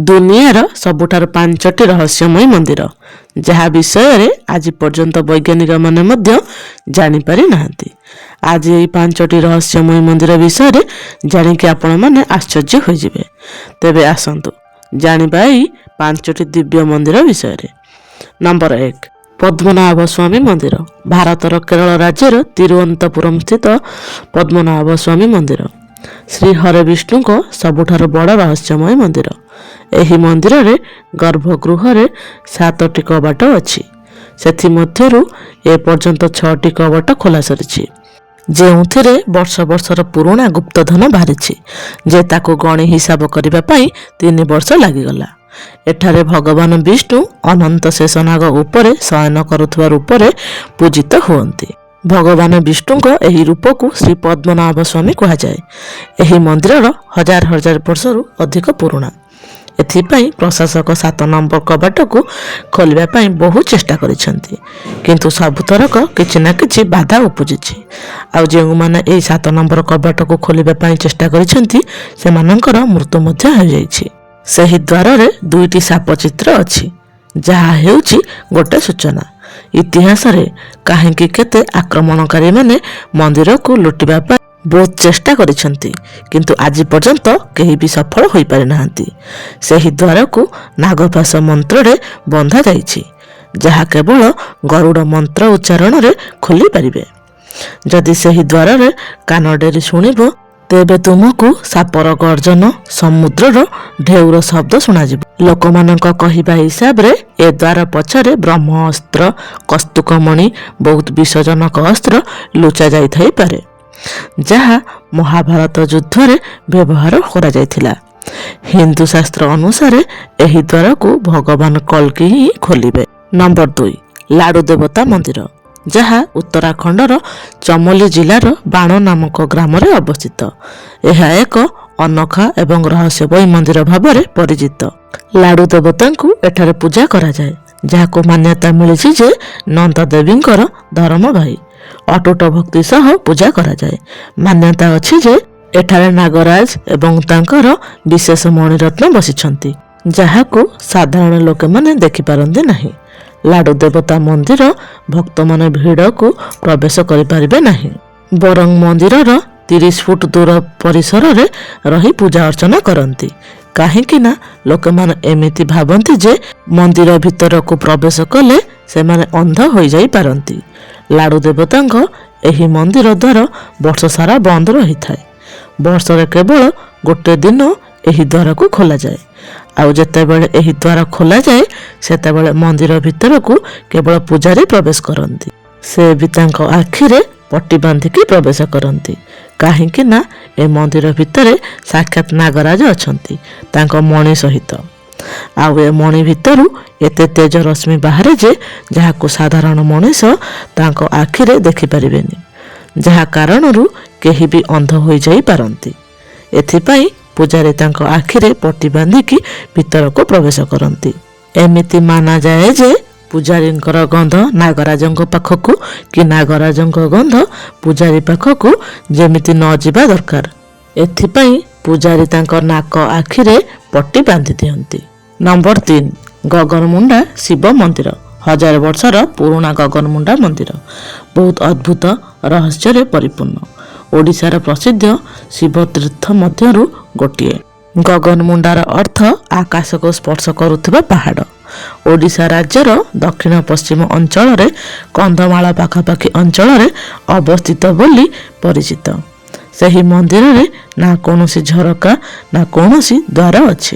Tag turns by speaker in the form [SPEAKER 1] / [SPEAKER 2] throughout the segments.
[SPEAKER 1] ଦୁନିଆର ସବୁଠାରୁ 5ଟି ରହସ୍ୟମୟ ମନ୍ଦିର, ଯାହା ବିଷୟରେ ଆଜି ପର୍ଯ୍ୟନ୍ତ ବୈଜ୍ଞାନିକମାନେ ମଧ୍ୟ ଜାଣିପାରି ନାହାନ୍ତି। ଆଜି ଏହି 5ଟି ରହସ୍ୟମୟ ମନ୍ଦିର ବିଷୟରେ ଜାଣିକି ଆପଣମାନେ ଆଶ୍ଚର୍ଯ୍ୟ ହୋଇଯିବେ। ତେବେ ଆସନ୍ତୁ ଜାଣିବା ଏହି 5ଟି ଦିବ୍ୟ ମନ୍ଦିର ବିଷୟରେ। ନମ୍ବର 1, ପଦ୍ମନାଭ ସ୍ୱାମୀ ମନ୍ଦିର। ଭାରତର କେରଳ ରାଜ୍ୟର ତିରୁଅନନ୍ତପୁରମ୍ ସ୍ଥିତ ପଦ୍ମନାଭ ସ୍ୱାମୀ ମନ୍ଦିର ଶ୍ରୀ ହରବିଷ୍ଣୁଙ୍କ ସବୁଠାରୁ ବଡ଼ ରହସ୍ୟମୟ ମନ୍ଦିର। ଏହି ମନ୍ଦିରରେ ଗର୍ଭଗୃହରେ 7ଟି କବାଟ ଅଛି। ସେଥିମଧ୍ୟରୁ ଏପର୍ଯ୍ୟନ୍ତ 6ଟି କବାଟ ଖୋଲା ସରିଛି, ଯେଉଁଥିରେ ବର୍ଷ ବର୍ଷର ପୁରୁଣା ଗୁପ୍ତଧନ ବାହାରିଛି, ଯେ ତାକୁ ଗଣି ହିସାବ କରିବା ପାଇଁ 3 ବର୍ଷ ଲାଗିଗଲା। ଏଠାରେ ଭଗବାନ ବିଷ୍ଣୁ ଅନନ୍ତ ଶେଷନାଗ ଉପରେ ଶୟନ କରୁଥିବା ରୂପରେ ପୂଜିତ ହୁଅନ୍ତି। ଭଗବାନ ବିଷ୍ଣୁଙ୍କ ଏହି ରୂପକୁ ଶ୍ରୀ ପଦ୍ମନାଭ ସ୍ୱାମୀ କୁହାଯାଏ। ଏହି ମନ୍ଦିରର ହଜାର ହଜାର ବର୍ଷରୁ ଅଧିକ ପୁରୁଣା। ଏଥିପାଇଁ ପ୍ରଶାସକ 7 ନମ୍ବର କବାଟକୁ ଖୋଲିବା ପାଇଁ ବହୁ ଚେଷ୍ଟା କରିଛନ୍ତି, କିନ୍ତୁ ସବୁଥରକ କିଛି ନା କିଛି ବାଧା ଉପୁଜିଛି। ଆଉ ଯେଉଁମାନେ ଏହି 7 ନମ୍ବର କବାଟକୁ ଖୋଲିବା ପାଇଁ ଚେଷ୍ଟା କରିଛନ୍ତି, ସେମାନଙ୍କର ମୃତ୍ୟୁ ମଧ୍ୟ ହୋଇଯାଇଛି। ସେହି ଦ୍ୱାରରେ 2ଟି ସାପ ଚିତ୍ର ଅଛି, ଯାହା ହେଉଛି ଗୋଟେ ସୂଚନା। ଇତିହାସରେ କାହିଁକି କେତେ ଆକ୍ରମଣକାରୀମାନେ ମନ୍ଦିରକୁ ଲୁଟିବା ପାଇଁ ବହୁତ ଚେଷ୍ଟା କରିଛନ୍ତି, କିନ୍ତୁ ଆଜି ପର୍ଯ୍ୟନ୍ତ କେହି ବି ସଫଳ ହୋଇପାରିନାହାନ୍ତି। ସେହି ଦ୍ୱାରକୁ ନାଗପାଶ ମନ୍ତ୍ରରେ ବନ୍ଧା ଯାଇଛି, ଯାହା କେବଳ ଗରୁଡ଼ ମନ୍ତ୍ର ଉଚ୍ଚାରଣରେ ଖୋଲିପାରିବେ। ଯଦି ସେହି ଦ୍ୱାରରେ କାନ ଡେରି ଶୁଣିବ, ତେବେ ତୁମକୁ ସାପର ଗର୍ଜନ, ସମୁଦ୍ରର ଢେଉର ଶବ୍ଦ ଶୁଣାଯିବ। ଲୋକମାନଙ୍କ କହିବା ହିସାବରେ ଏ ଦ୍ୱାର ପଛରେ ବ୍ରହ୍ମ ଅସ୍ତ୍ର, କସ୍ତୁକମଣି, ବହୁତ ବିଷଜନକ ଅସ୍ତ୍ର ଲୁଚା ଯାଇଥାଇପାରେ, ଯାହା ମହାଭାରତ ଯୁଦ୍ଧରେ ବ୍ୟବହାର କରାଯାଇଥିଲା। ହିନ୍ଦୁ ଶାସ୍ତ୍ର ଅନୁସାରେ ଏହି ଦ୍ୱାରକୁ ଭଗବାନ କଳ୍କି ହିଁ ଖୋଲିବେ। ନମ୍ବର 2, ଲାଡୁ ଦେବତା ମନ୍ଦିର, ଯାହା ଉତ୍ତରାଖଣ୍ଡର ଚମୋଲି ଜିଲ୍ଲାର ବାଣ ନାମକ ଗ୍ରାମରେ ଅବସ୍ଥିତ। ଏହା ଏକ ଅନୋଖା ଏବଂ ରହସ୍ୟମୟ ମନ୍ଦିର ଭାବରେ ପରିଚିତ। ଲାଡୁ ଦେବତାଙ୍କୁ ଏଠାରେ ପୂଜା କରାଯାଏ, ଯାହାକୁ ମାନ୍ୟତା ମିଳିଛି ଯେ ନନ୍ଦ ଦେବୀଙ୍କର ଧର୍ମ ଭାଇ। ଅଟୁଟ ଭକ୍ତି ସହ ପୂଜା କରାଯାଏ। ମାନ୍ୟତା ଅଛି ଯେ ଏଠାରେ ନାଗରାଜ ଏବଂ ତାଙ୍କର ବିଶେଷ ମଣିରତ୍ନ ବସିଛନ୍ତି, ଯାହାକୁ ସାଧାରଣ ଲୋକମାନେ ଦେଖିପାରନ୍ତି ନାହିଁ। ଲାଡୁ ଦେବତା ମନ୍ଦିର ଭକ୍ତମାନେ ଭିଡ଼କୁ ପ୍ରବେଶ କରିପାରିବେ ନାହିଁ, ବରଂ ମନ୍ଦିରର 30 ଫୁଟ ଦୂର ପରିସରରେ ରହି ପୂଜା ଅର୍ଚ୍ଚନା କରନ୍ତି। କାହିଁକି ନା ଲୋକମାନେ ଏମିତି ଭାବନ୍ତି ଯେ ମନ୍ଦିର ଭିତରକୁ ପ୍ରବେଶ କଲେ ସେମାନେ ଅନ୍ଧ ହୋଇଯାଇପାରନ୍ତି। ଲାଡୁ ଦେବତାଙ୍କ ଏହି ମନ୍ଦିର ଦ୍ୱାର ବର୍ଷ ସାରା ବନ୍ଦ ରହିଥାଏ। ବର୍ଷରେ କେବଳ ଗୋଟେ ଦିନ ଏହି ଦ୍ୱାରକୁ ଖୋଲାଯାଏ। ଆଉ ଯେତେବେଳେ ଏହି ଦ୍ୱାର ଖୋଲାଯାଏ, ସେତେବେଳେ ମନ୍ଦିର ଭିତରକୁ କେବଳ ପୂଜାରୀ ପ୍ରବେଶ କରନ୍ତି। ସେ ବି ତାଙ୍କ ଆଖିରେ ପଟି ବାନ୍ଧିକି ପ୍ରବେଶ କରନ୍ତି, କାହିଁକି ନା ଏ ମନ୍ଦିର ଭିତରେ ସାକ୍ଷାତ ନାଗରାଜ ଅଛନ୍ତି, ତାଙ୍କ ମଣି ସହିତ। ଆଉ ଏ ମଣି ଭିତରୁ ଏତେ ତେଜ ରଶ୍ମି ବାହାରେ ଯେ ଯାହାକୁ ସାଧାରଣ ମଣିଷ ତାଙ୍କ ଆଖିରେ ଦେଖିପାରିବେନି, ଯାହା କାରଣରୁ କେହି ବି ଅନ୍ଧ ହୋଇଯାଇପାରନ୍ତି। ଏଥିପାଇଁ ପୂଜାରୀ ତାଙ୍କ ଆଖିରେ ପଟି ବାନ୍ଧିକି ଭିତରକୁ ପ୍ରବେଶ କରନ୍ତି। ଏମିତି ମାନାଯାଏ ଯେ ପୂଜାରୀଙ୍କର ଗନ୍ଧ ନାଗରାଜଙ୍କ ପାଖକୁ କି ନାଗରାଜଙ୍କ ଗନ୍ଧ ପୂଜାରୀ ପାଖକୁ ଯେମିତି ନ ଯିବା ଦରକାର। ଏଥିପାଇଁ ପୂଜାରୀ ତାଙ୍କ ନାକ ଆଖିରେ ପଟି ବାନ୍ଧି ଦିଅନ୍ତି। ନମ୍ବର 3, ଗଗନମୁଣ୍ଡା ଶିବ ମନ୍ଦିର। 1000 ବର୍ଷର ପୁରୁଣା ଗଗନମୁଣ୍ଡା ମନ୍ଦିର ବହୁତ ଅଦ୍ଭୁତ ରହସ୍ୟରେ ପରିପୂର୍ଣ୍ଣ। ଓଡ଼ିଶାର ପ୍ରସିଦ୍ଧ ଶିବ ତୀର୍ଥ ମଧ୍ୟରୁ ଗୋଟିଏ। ଗଗନମୁଣ୍ଡାର ଅର୍ଥ ଆକାଶକୁ ସ୍ପର୍ଶ କରୁଥିବା ପାହାଡ଼। ଓଡ଼ିଶା ରାଜ୍ୟର ଦକ୍ଷିଣ ପଶ୍ଚିମ ଅଞ୍ଚଳରେ କନ୍ଧମାଳ ପାଖାପାଖି ଅଞ୍ଚଳରେ ଅବସ୍ଥିତ ବୋଲି ପରିଚିତ। ସେହି ମନ୍ଦିରରେ ନା କୌଣସି ଝରକା ନା କୌଣସି ଦ୍ୱାର ଅଛି।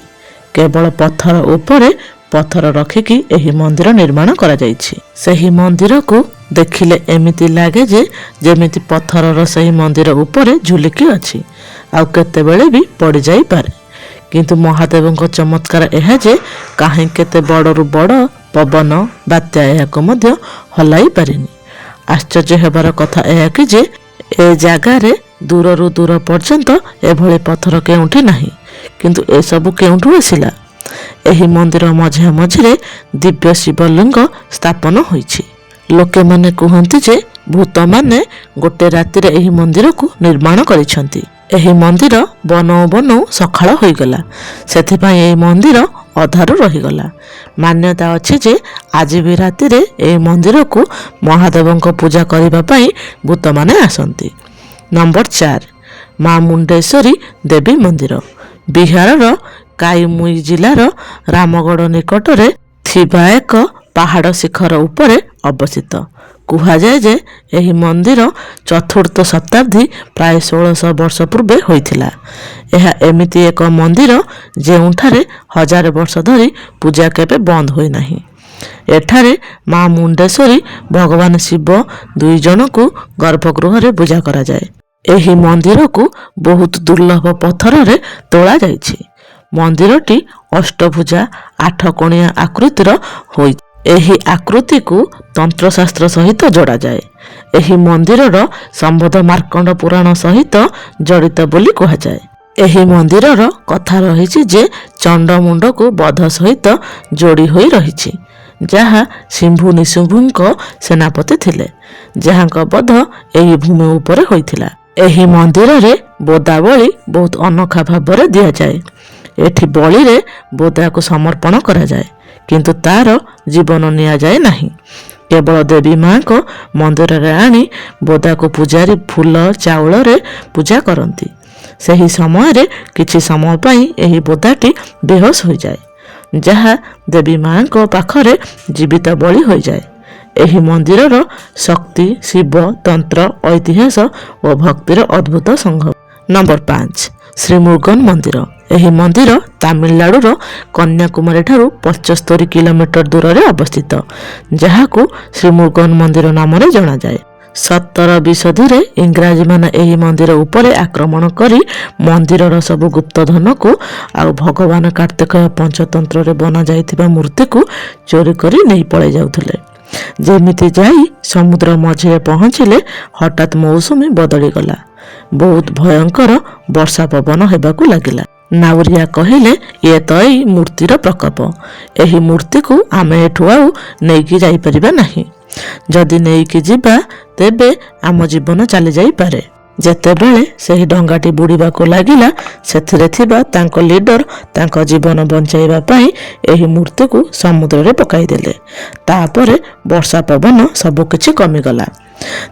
[SPEAKER 1] କେବଳ ପଥର ଉପରେ ପଥର ରଖିକି ଏହି ମନ୍ଦିର ନିର୍ମାଣ କରାଯାଇଛି। ସେହି ମନ୍ଦିରକୁ ଦେଖିଲେ ଏମିତି ଲାଗେ ଯେ ଯେମିତି ପଥରର ସେହି ମନ୍ଦିର ଉପରେ ଝୁଲିକି ଅଛି, ଆଉ କେତେବେଳେ ବି ପଡ଼ିଯାଇପାରେ। କିନ୍ତୁ ମହାଦେବଙ୍କ ଚମତ୍କାର ଏହା ଯେ କାହିଁ କେତେ ବଡ଼ରୁ ବଡ଼ ପବନ, ବାତ୍ୟା ଏହାକୁ ମଧ୍ୟ ହଲାଇ ପାରିନି। ଆଶ୍ଚର୍ଯ୍ୟ ହେବାର କଥା ଏହା କି ଯେ ଏ ଜାଗାରେ ଦୂରରୁ ଦୂର ପର୍ଯ୍ୟନ୍ତ ଏଭଳି ପଥର କେଉଁଠି ନାହିଁ। କିନ୍ତୁ ଏସବୁ କେଉଁଠୁ ଆସିଲା? ଏହି ମନ୍ଦିର ମଝିଆ ମଝିରେ ଦିବ୍ୟ ଶିବଲିଙ୍ଗ ସ୍ଥାପନ ହୋଇଛି। ଲୋକେମାନେ କୁହନ୍ତି ଯେ ଭୂତମାନେ ଗୋଟେ ରାତିରେ ଏହି ମନ୍ଦିରକୁ ନିର୍ମାଣ କରିଛନ୍ତି। ଏହି ମନ୍ଦିର ବନଉ ବନଉ ସକାଳ ହୋଇଗଲା। ସେଥିପାଇଁ ଏହି ମନ୍ଦିର ଅଧାରୁ ରହିଗଲା। ମାନ୍ୟତା ଅଛି ଯେ ଆଜି ବି ରାତିରେ ଏହି ମନ୍ଦିରକୁ ମହାଦେବଙ୍କ ପୂଜା କରିବା ପାଇଁ ଭୂତମାନେ ଆସନ୍ତି। ନମ୍ବର 4 ମା ମୁଣ୍ଡେଶ୍ୱରୀ ଦେବୀ ମନ୍ଦିର ବିହାରର କାଇମୁଇ ଜିଲ୍ଲାର ରାମଗଡ଼ ନିକଟରେ ଥିବା ଏକ ପାହାଡ଼ ଶିଖର ଉପରେ ଅବସ୍ଥିତ। କୁହାଯାଏ ଯେ ଏହି ମନ୍ଦିର ଚତୁର୍ଥ ଶତାବ୍ଦୀ ପ୍ରାୟ 1600 ବର୍ଷ ପୂର୍ବେ ହୋଇଥିଲା। ଏହା ଏମିତି ଏକ ମନ୍ଦିର ଯେଉଁଠାରେ 1000 ବର୍ଷ ଧରି ପୂଜା କେବେ ବନ୍ଦ ହୋଇନାହିଁ। ଏଠାରେ ମା ମୁଣ୍ଡେଶ୍ୱରୀ ଭଗବାନ ଶିବ 2 ଜଣଙ୍କୁ ଗର୍ଭଗୃହରେ ପୂଜା କରାଯାଏ। ଏହି ମନ୍ଦିରକୁ ବହୁତ ଦୁର୍ଲଭ ପଥରରେ ତୋଳାଯାଇଛି। ମନ୍ଦିରଟି ଅଷ୍ଟଭୁଜା 8 କୋଣିଆ ଆକୃତିର ହୋଇଛି। ଏହି ଆକୃତିକୁ ତନ୍ତ୍ରଶାସ୍ତ୍ର ସହିତ ଯୋଡ଼ାଯାଏ। ଏହି ମନ୍ଦିରର ସମ୍ବନ୍ଧ ମାର୍କଣ୍ଡ ପୁରାଣ ସହିତ ଜଡ଼ିତ ବୋଲି କୁହାଯାଏ। ଏହି ମନ୍ଦିରର କଥା ରହିଛି ଯେ ଚଣ୍ଡମୁଣ୍ଡକୁ ବଧ ସହିତ ଯୋଡ଼ି ହୋଇ ରହିଛି, ଯାହା ଶମ୍ଭୁ ନିଶୁମ୍ଭଙ୍କ ସେନାପତି ଥିଲେ, ଯାହାଙ୍କ ବଧ ଏହି ଭୂମି ଉପରେ ହୋଇଥିଲା। ଏହି ମନ୍ଦିରରେ ବୋଦା ବଳି ବହୁତ ଅନୋଖା ଭାବରେ ଦିଆଯାଏ। ଏଠି ବଳିରେ ବୋଦାକୁ ସମର୍ପଣ କରାଯାଏ, କିନ୍ତୁ ତାର ଜୀବନ ନିଆଯାଏ ନାହିଁ। କେବଳ ଦେବୀ ମାଙ୍କ ମନ୍ଦିରରେ ଆଣି ବୋଦାକୁ ପୂଜାରୀ ଫୁଲ ଚାଉଳରେ ପୂଜା କରନ୍ତି। ସେହି ସମୟରେ କିଛି ସମୟ ପାଇଁ ଏହି ବୋଦାଟି ବେହୋସ ହୋଇଯାଏ, ଯାହା ଦେବୀ ମାଙ୍କ ପାଖରେ ଜୀବିତ ବଳି ହୋଇଯାଏ। ଏହି ମନ୍ଦିରର ଶକ୍ତି ଶିବ ତନ୍ତ୍ର ଐତିହାସ ଓ ଭକ୍ତିର ଅଦ୍ଭୁତ ସଂଗମ। ନମ୍ବର 5 ଶ୍ରୀମୁରୁଗନ ମନ୍ଦିର ଏହି ମନ୍ଦିର ତାମିଲନାଡୁର କନ୍ୟାକୁମାରୀ ଠାରୁ 75 କିଲୋମିଟର ଦୂରରେ ଅବସ୍ଥିତ, ଯାହାକୁ ଶ୍ରୀମୁରୁଗନ ମନ୍ଦିର ନାମରେ ଜଣାଯାଏ। 1720 ଶତାବ୍ଦୀରେ ଇଂରାଜୀମାନେ ଏହି ମନ୍ଦିର ଉପରେ ଆକ୍ରମଣ କରି ମନ୍ଦିରର ସବୁ ଗୁପ୍ତଧନକୁ ଆଉ ଭଗବାନ କାର୍ତ୍ତିକେୟ ପଞ୍ଚତନ୍ତ୍ରରେ ବନାଯାଇଥିବା ମୂର୍ତ୍ତିକୁ ଚୋରି କରି ନେଇ ପଳାଇ ଯାଉଥିଲେ। ଯେମିତି ଯାଇ ସମୁଦ୍ର ମଝିରେ ପହଞ୍ଚିଲେ ହଠାତ୍ ମୌସୁମୀ ବଦଳିଗଲା। ବହୁତ ଭୟଙ୍କର ବର୍ଷା ପବନ ହେବାକୁ ଲାଗିଲା। ନାଉରିଆ କହିଲେ, ଇଏ ତ ଏଇ ମୂର୍ତ୍ତିର ପ୍ରକୋପ। ଏହି ମୂର୍ତ୍ତିକୁ ଆମେ ଏଠୁ ଆଉ ନେଇକି ଯାଇପାରିବା ନାହିଁ। ଯଦି ନେଇକି ଯିବା ତେବେ ଆମ ଜୀବନ ଚାଲିଯାଇପାରେ। ଯେତେବେଳେ ସେହି ଡଙ୍ଗାଟି ବୁଡ଼ିବାକୁ ଲାଗିଲା, ସେଥିରେ ଥିବା ତାଙ୍କ ଲିଡର ତାଙ୍କ ଜୀବନ ବଞ୍ଚାଇବା ପାଇଁ ଏହି ମୂର୍ତ୍ତିକୁ ସମୁଦ୍ରରେ ପକାଇଦେଲେ। ତାପରେ ବର୍ଷା ପବନ ସବୁକିଛି କମିଗଲା।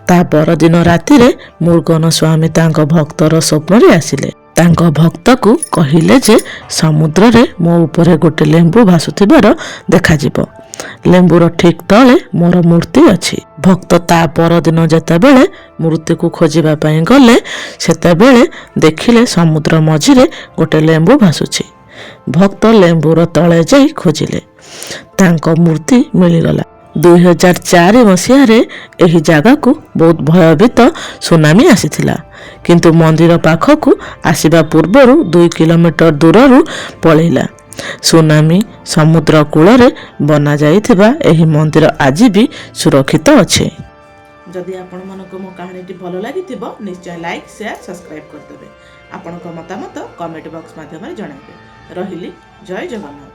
[SPEAKER 1] ତା ପରଦିନ ରାତିରେ ମୁରୁଗନ ସ୍ୱାମୀ ତାଙ୍କ ଭକ୍ତର ସ୍ୱପ୍ନରେ ଆସିଲେ। ତାଙ୍କ ଭକ୍ତକୁ କହିଲେ ଯେ ସମୁଦ୍ରରେ ମୋ ଉପରେ ଗୋଟେ ଲେମ୍ବୁ ଭାସୁଥିବାର ଦେଖାଯିବ। ଲେମ୍ବୁର ଠିକ୍ ତଳେ ମୋର ମୂର୍ତ୍ତି ଅଛି। ଭକ୍ତ ତା ପରଦିନ ଯେତେବେଳେ ମୂର୍ତ୍ତିକୁ ଖୋଜିବା ପାଇଁ ଗଲେ, ସେତେବେଳେ ଦେଖିଲେ ସମୁଦ୍ର ମଝିରେ ଗୋଟେ ଲେମ୍ବୁ ଭାସୁଛି। ଭକ୍ତ ଲେମ୍ବୁର ତଳେ ଯାଇ ଖୋଜିଲେ, ତାଙ୍କ ମୂର୍ତ୍ତି ମିଳିଗଲା। 2004 ମସିହାରେ ଏହି ଜାଗାକୁ ବହୁତ ଭୟଭୀତ ସୁନାମି ଆସିଥିଲା, କିନ୍ତୁ ମନ୍ଦିର ପାଖକୁ ଆସିବା ପୂର୍ବରୁ 2 କିଲୋମିଟର ଦୂରରୁ ପଳେଇଲା। ସୁନାମି ସମୁଦ୍ର କୂଳରେ ବନାଯାଇଥିବା ଏହି ମନ୍ଦିର ଆଜି ବି ସୁରକ୍ଷିତ ଅଛି। ଯଦି ଆପଣମାନଙ୍କୁ ମୋ କାହାଣୀଟି ଭଲ ଲାଗିଥିବ, ନିଶ୍ଚୟ ଲାଇକ୍ ସେୟାର ସବସ୍କ୍ରାଇବ୍ କରିଦେବେ। ଆପଣଙ୍କ ମତାମତ କମେଣ୍ଟ ବକ୍ସ ମାଧ୍ୟମରେ ଜଣାଇବେ। ରହିଲି, ଜୟ ଜଗନ୍ନାଥ।